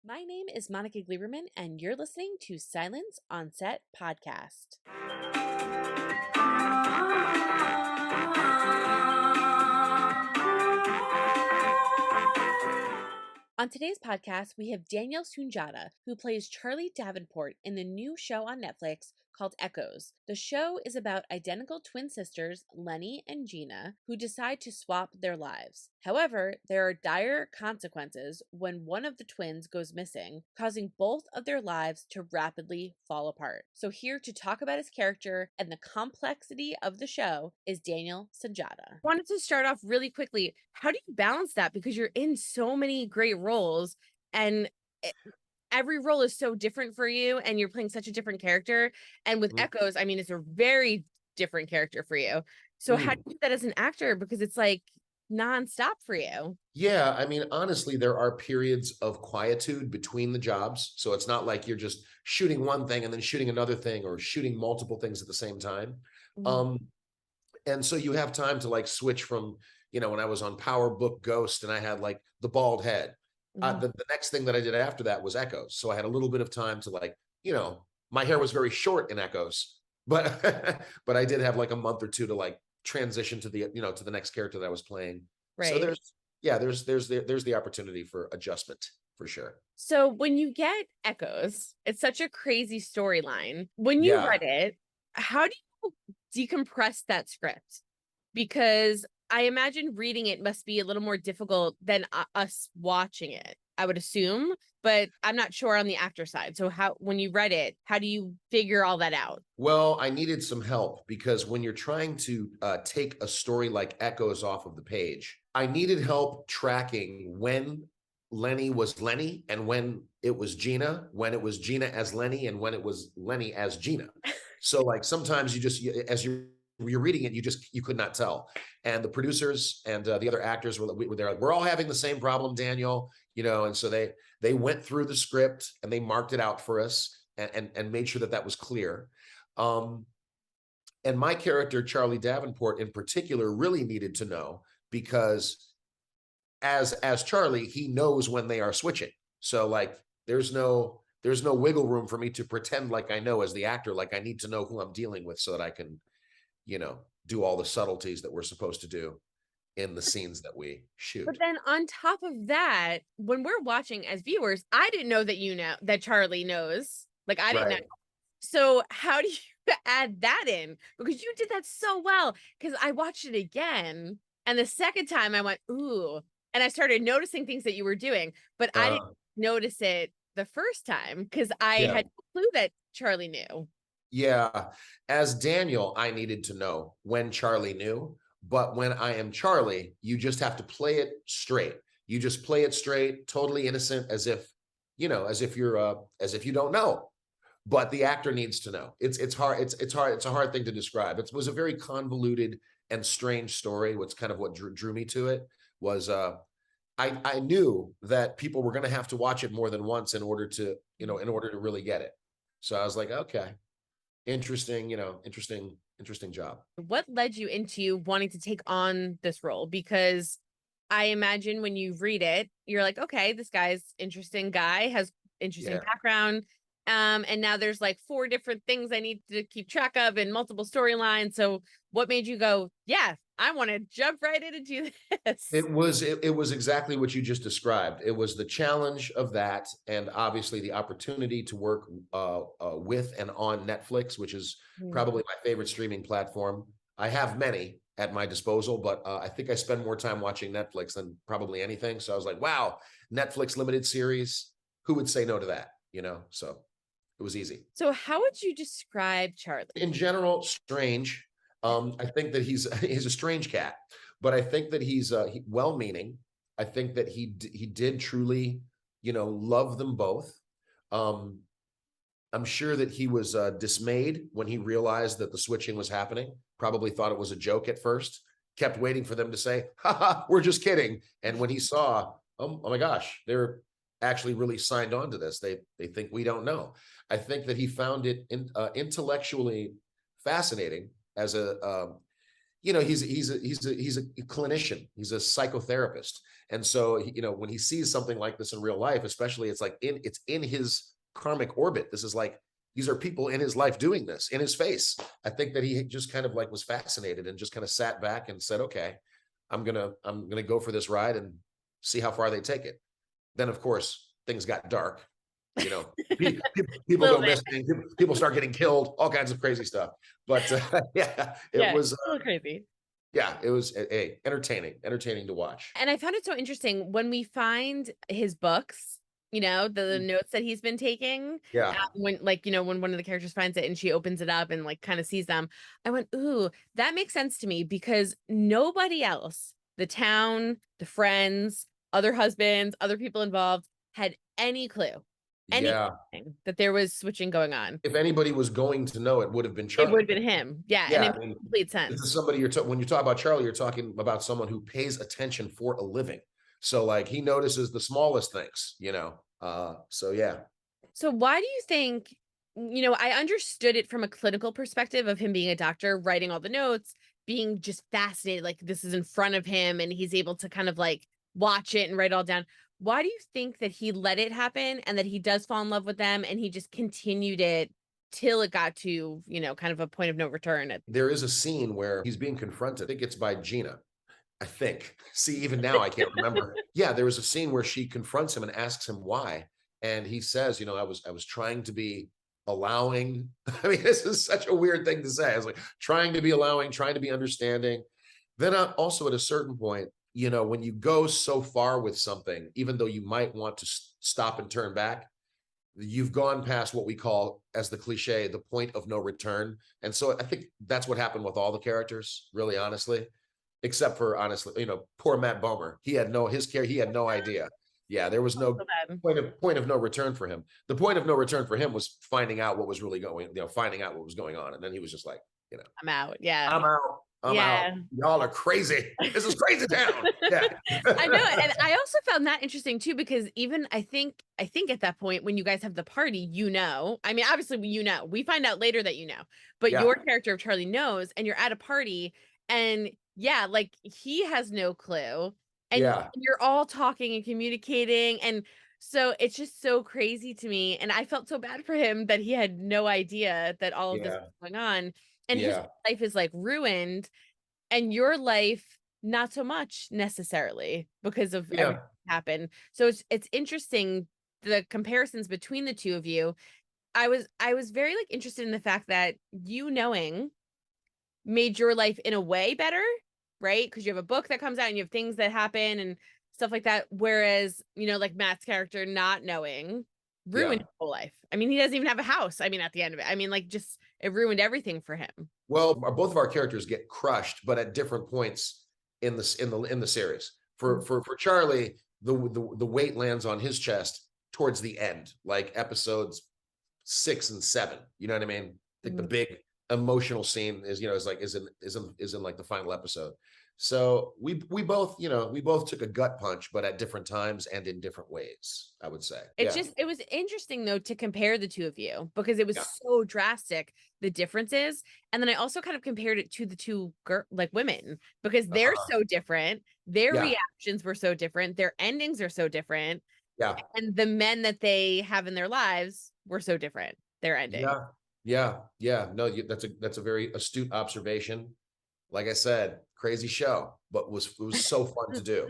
My name is Monica Gleberman, and you're listening to Silence on Set podcast. On today's podcast, we have Daniel Sunjata, who plays Charlie Davenport in the new show on Netflix called Echoes. The show is about identical twin sisters, Lenny and Gina, who decide to swap their lives. However, there are dire consequences when one of the twins goes missing, causing both of their lives to rapidly fall apart. So here to talk about his character and the complexity of the show is Daniel Sunjata. I wanted to start off really quickly. How do you balance that? Because you're in so many great roles and every role is so different for you and you're playing such a different character. And with Echoes, I mean, it's a very different character for you. So how do you do that as an actor? Because it's like nonstop for you. Yeah, I mean, honestly, there are periods of quietude between the jobs. So it's not like you're just shooting one thing and then shooting another thing or shooting multiple things at the same time. And so you have time to like switch from, when I was on Power Book Ghost and I had like the bald head. The next thing that I did after that was Echoes. So I had a little bit of time to like, my hair was very short in Echoes, but but I did have like a month or two to like transition to the, to the next character that I was playing. Right. So there's the opportunity for adjustment for sure. So when you get Echoes, it's such a crazy storyline. When you read it, how do you decompress that script? Because I imagine reading it must be a little more difficult than us watching it, I would assume, but I'm not sure on the actor side. So when you read it, how do you figure all that out? Well, I needed some help because when you're trying to take a story like Echoes off of the page, I needed help tracking when Lenny was Lenny and when it was Gina, when it was Gina as Lenny and when it was Lenny as Gina. So like sometimes you just, as you're reading it, you could not tell. And the producers and the other actors were there. We're all having the same problem, Daniel, and so they went through the script and they marked it out for us and made sure that was clear. And my character, Charlie Davenport in particular, really needed to know because as Charlie, he knows when they are switching. So like there's no wiggle room for me to pretend like I know as the actor, like I need to know who I'm dealing with so that I can do all the subtleties that we're supposed to do in the scenes that we shoot. But then on top of that, when we're watching as viewers, I didn't know that that Charlie knows. Like I didn't know. So how do you add that in? Because you did that so well. Because I watched it again, and the second time I went, ooh, and I started noticing things that you were doing, but I didn't notice it the first time because I had no clue that Charlie knew. Yeah, as Daniel, I needed to know when Charlie knew, but when I am Charlie, you just have to play it straight. You just play it straight, totally innocent, as if you don't know. But the actor needs to know. It's hard. It's hard. It's a hard thing to describe. It was a very convoluted and strange story. What's kind of what drew me to it was I knew that people were going to have to watch it more than once in order to really get it. So I was like, okay. Interesting job. What led you into wanting to take on this role? Because I imagine when you read it, you're like, okay, this guy's interesting guy, has interesting background. And now there's like 4 different things I need to keep track of and multiple storylines. So what made you go, yeah, I want to jump right in and do this? It was exactly what you just described. It was the challenge of that, and obviously the opportunity to work with and on Netflix, which is probably my favorite streaming platform. I have many at my disposal, but I think I spend more time watching Netflix than probably anything. So I was like, wow, Netflix limited series. Who would say no to that? So it was easy. So how would you describe Charlie? In general, strange. I think that he's a strange cat, but I think that he's well-meaning. I think that he did truly, love them both. I'm sure that he was dismayed when he realized that the switching was happening. Probably thought it was a joke at first. Kept waiting for them to say, "Ha, we're just kidding." And when he saw, oh my gosh, they're actually really signed on to this. They think we don't know. I think that he found it intellectually fascinating as he's a clinician. He's a psychotherapist. And so, when he sees something like this in real life, especially it's in his karmic orbit. This is like, these are people in his life doing this in his face. I think that he just kind of like was fascinated and just kind of sat back and said, okay, I'm gonna go for this ride and see how far they take it. Then of course things got dark. People go missing, people start getting killed, all kinds of crazy stuff. But yeah, it was a little crazy. Yeah, it was entertaining to watch. And I found it so interesting when we find his books, the notes that he's been taking. Yeah. When when one of the characters finds it and she opens it up and like kind of sees them, I went, ooh, that makes sense to me because nobody else, the town, the friends, other husbands, other people involved, had any clue, Yeah. anything that there was switching going on. If anybody was going to know, it would have been It Charlie. would have been him. Yeah. And Yeah, it made complete sense. this is somebody when you talk about Charlie, you're talking about someone who pays attention for a living. So like he notices the smallest things, so yeah. So why do you think, I understood it from a clinical perspective of him being a doctor, writing all the notes, being just fascinated, like this is in front of him and he's able to kind of like watch it and write it all down. Why do you think that he let it happen and that he does fall in love with them and he just continued it till it got to, kind of a point of no return? There is a scene where he's being confronted. I think it's by Gina. I think. See, even now I can't remember. Yeah, there was a scene where she confronts him and asks him why. And he says, I was trying to be allowing. I mean, this is such a weird thing to say. I was like trying to be allowing, trying to be understanding. Then also at a certain point, when you go so far with something, even though you might want to stop and turn back, you've gone past what we call, as the cliche, the point of no return. And so I think that's what happened with all the characters, really honestly, except for honestly, poor Matt Bomer. He had no idea. Yeah, there was no point of no return for him. The point of no return for him was finding out what was really finding out what was going on. And then he was just like, I'm out. Yeah. I'm out. I'm out. Y'all are crazy. This is crazy town. Yeah. I know. And I also found that interesting too, because even I think at that point when you guys have the party, I mean, obviously we find out later that but your character of Charlie knows, and you're at a party and like he has no clue. And you're all talking and communicating. And so it's just so crazy to me. And I felt so bad for him that he had no idea that all of this was going on. And his life is like ruined, and your life not so much necessarily because of everything that happened. So it's interesting, the comparisons between the two of you. I was very like interested in the fact that knowing made your life in a way better, right? Because you have a book that comes out and you have things that happen and stuff like that. Whereas, like Matt's character not knowing ruined his whole life. I mean, he doesn't even have a house. I mean, at the end of it, I mean, like just it ruined everything for him. Well, both of our characters get crushed, but at different points in the series. For Charlie, the weight lands on his chest towards the end, like episodes 6 and 7. You know what I mean? Like the big emotional scene is in like the final episode. So we both took a gut punch, but at different times and in different ways, I would say. It was interesting though to compare the two of you because it was so drastic, the differences. And then I also kind of compared it to the two women because they're so different. Their reactions were so different. Their endings are so different. Yeah. And the men that they have in their lives were so different. Their ending. Yeah. No, that's a very astute observation. Like I said, crazy show, but it was so fun to do.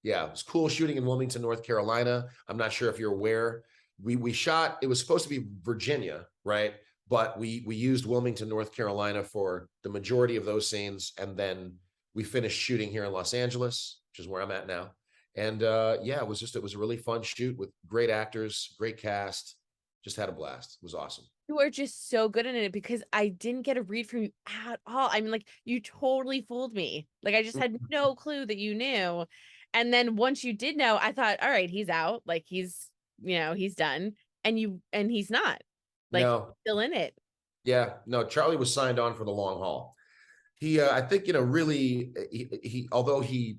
Yeah, it was cool shooting in Wilmington, North Carolina. I'm not sure if you're aware. We shot, it was supposed to be Virginia, right? But we used Wilmington, North Carolina for the majority of those scenes. And then we finished shooting here in Los Angeles, which is where I'm at now. And it was a really fun shoot with great actors, great cast. Just had a blast. It was awesome. You are just so good in it because I didn't get a read from you at all. I mean, like you totally fooled me. Like I just had no clue that you knew. And then once you did know, I thought, all right, he's out. Like he's done. And he's not. Like he's still in it. Yeah. No, Charlie was signed on for the long haul. He I think, really although he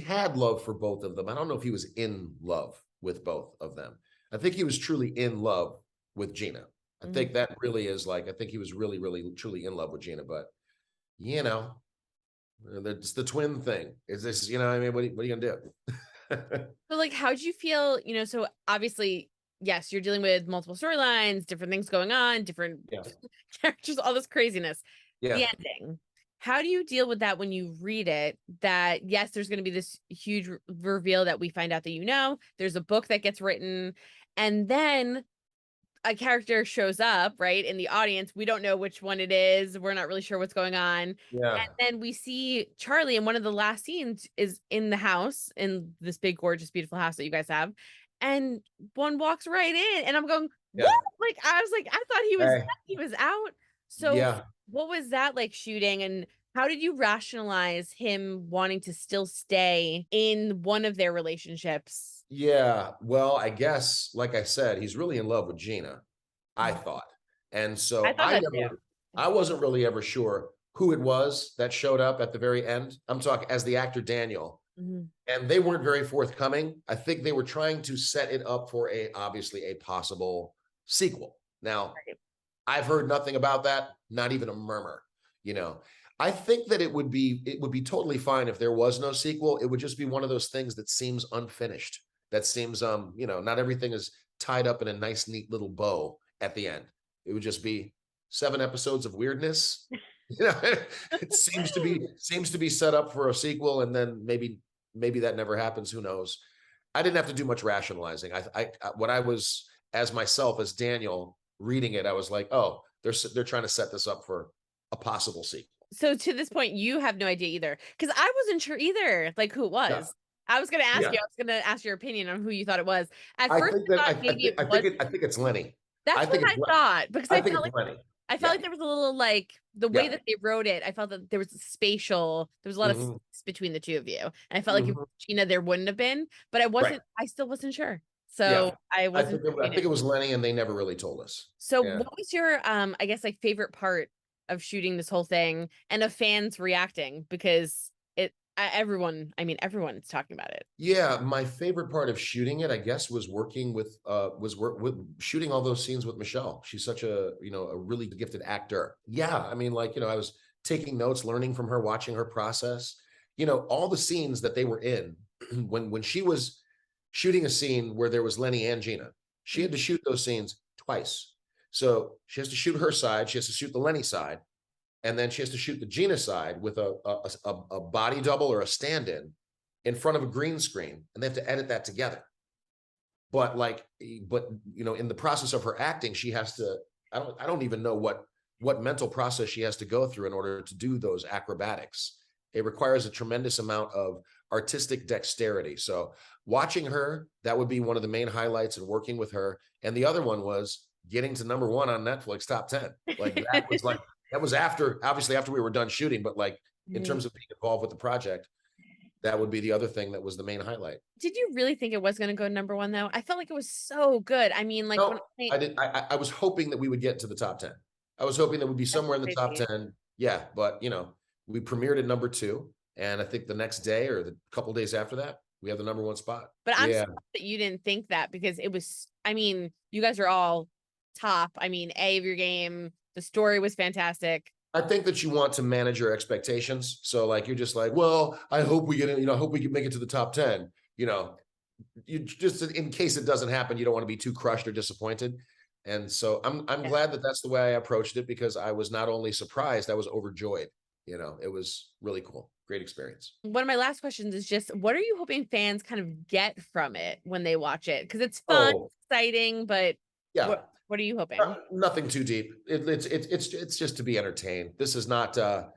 had love for both of them. I don't know if he was in love with both of them. I think he was truly in love with Gina. I think that really is I think he was really, really, truly in love with Gina, but It's the twin thing. Is this, you know, I mean, what are you gonna do? So like, how'd you feel, so obviously, yes, you're dealing with multiple storylines, different things going on, different Yeah. characters, all this craziness. Yeah. The ending. How do you deal with that when you read it? That yes, there's going to be this huge reveal that we find out that there's a book that gets written, and then a character shows up, right, in the audience. We don't know which one it is. We're not really sure what's going on. And Yeah. then we see Charlie, and one of the last scenes is in the house, in this big, gorgeous, beautiful house that you guys have. And one walks right in, and I'm going, what? Yeah. Like, I was like, I thought he was Hey, he was out. So yeah. what was that like shooting? And how did you rationalize him wanting to still stay in one of their relationships? Yeah. Well, I guess, like I said, he's really in love with Gina, I Mhm. thought. And I so thought that too. I wasn't really ever sure who it was that showed up at the very end. I'm talking as the actor Daniel. Mhm. And they weren't very forthcoming. I think they were trying to set it up for obviously a possible sequel. Now, Right. I've heard nothing about that, not even a murmur, you know. I think that it would be totally fine if there was no sequel. It would just be one of those things that seems unfinished. That seems not everything is tied up in a nice neat little bow at the end. It would just be 7 episodes of weirdness. You know, it seems to be set up for a sequel, and then maybe that never happens, who knows. I didn't have to do much rationalizing. When I was as myself as Daniel reading it, I was like, oh, they're trying to set this up for a possible sequel. So to this point, you have no idea either, because I wasn't sure either, like who it Yeah, was. I was gonna ask yeah. you. I was gonna ask your opinion on who you thought it was. At I first, think I that thought maybe it was. I think it's Lenny. I That's what think it's I thought because I think it's Lenny. I felt Yeah, like there was a little like the way yeah. that they wrote it. I felt that there was spatial. There was a lot of Hmm. space between the two of you, and I felt like if Hmm. Gina, there wouldn't have been. But I Right. wasn't. I still wasn't sure. Yeah. So I wasn't sure if I you think knew. it was Lenny, and they never really told us. So Yeah. what was your I guess like favorite part of shooting this whole thing and of fans reacting because everyone, I mean everyone's talking about it. Yeah, my favorite part of shooting it, I guess, was working with work with shooting all those scenes with Michelle. She's such a really gifted actor. Yeah, I mean, like, I was taking notes, learning from her, watching her process. All the scenes that they were in when she was shooting a scene where there was Lenny and Gina, she Mhm. had to shoot those scenes twice. So she has to shoot her side, she has to shoot the Lenny side, and then she has to shoot the Gina side with a body double or a stand in front of a green screen, and they have to edit that together. But in the process of her acting, she has to. I don't even know what mental process she has to go through in order to do those acrobatics. It requires a tremendous amount of artistic dexterity. So watching her, that would be one of the main highlights, and working with her. And the other one was getting to #1 on Netflix top 10. Like that was obviously after we were done shooting, but like in Mhm. terms of being involved with the project, that would be the other thing that was the main highlight. Did you really think it was going to go number 1 though? I felt like it was so good. I mean, like when No, I didn't. I was hoping that we would get to the top 10. I was hoping that we'd be that's somewhere in the top crazy. 10. Yeah, but we premiered at #2, and I think the next day or the couple days after that, we have the #1 spot. But I'm Yeah, surprised that you didn't think that because it was. I mean, you guys are all top. I mean, A of your game. The story was fantastic. I think that you want to manage your expectations. So like you're just like, well, I hope we get it. I hope we can make it to the top 10. You know, you just in case it doesn't happen, you don't want to be too crushed or disappointed. And so I'm Yeah. glad that that's the way I approached it, because I was not only surprised, I was overjoyed. It was really cool. Great experience. One of my last questions is just what are you hoping fans kind of get from it when they watch it? Because it's fun, Oh, exciting, but yeah. what are you hoping? Nothing too deep. It's just to be entertained. This is not a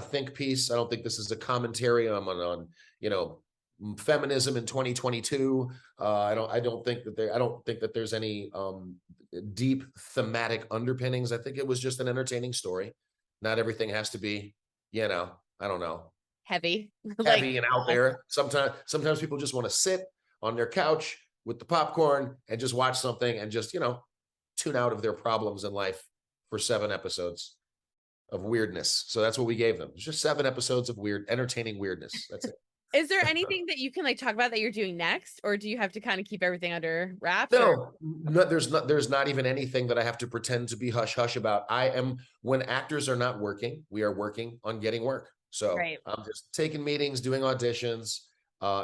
think piece. I don't think this is a commentary on feminism in 2022. I don't think that there's any deep thematic underpinnings. I think it was just an entertaining story. Not everything has to be, I don't know, Heavy. Like heavy and out there. Sometimes people just want to sit on their couch with the popcorn and just watch something and just, tune out of their problems in life for 7 episodes of weirdness. So that's what we gave them. It's just 7 episodes of entertaining weirdness. That's it. is there anything that you can like talk about that you're doing next, or do you have to kind of keep everything under wraps? Or No, there's not even anything that I have to pretend to be hush hush about. When actors are not working, we are working on getting work. So Right. I'm just taking meetings, doing auditions,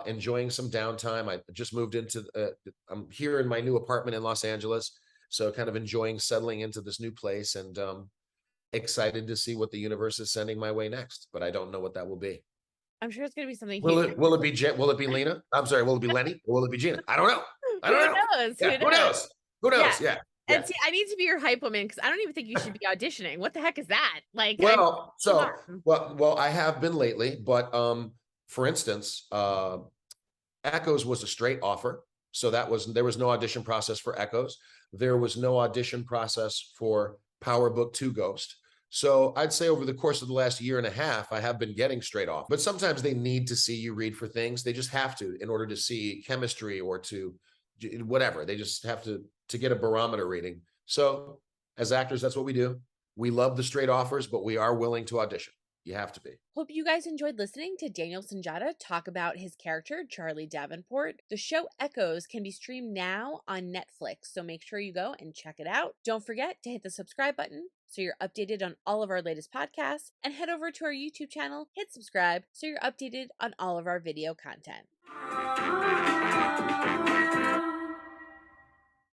enjoying some downtime. I just moved I'm here in my new apartment in Los Angeles. So kind of enjoying settling into this new place and excited to see what the universe is sending my way next, but I don't know what that will be. I'm sure it's going to be something Will huge. it will it be will it be Lena? I'm sorry, will it be Lenny? Or will it be Gina? I don't know. I Who don't know. knows? Yeah, Who who knows? knows? Who Yeah. knows? Yeah. And Yeah. see, I need to be your hype woman because I don't even think you should be auditioning. What the heck is that? Like, I Well, come so on. well, I have been lately, but for instance, Echoes was a straight offer. So there was no audition process for Echoes. There was no audition process for Power Book 2 Ghost. So I'd say over the course of the last year and a half, I have been getting straight off. But sometimes they need to see you read for things. They just have to in order to see chemistry or to whatever. They just have to get a barometer reading. So as actors, that's what we do. We love the straight offers, but we are willing to audition. You have to be. Hope you guys enjoyed listening to Daniel Sunjata talk about his character, Charlie Davenport. The show Echoes can be streamed now on Netflix, so make sure you go and check it out. Don't forget to hit the subscribe button so you're updated on all of our latest podcasts, and head over to our YouTube channel, hit subscribe so you're updated on all of our video content.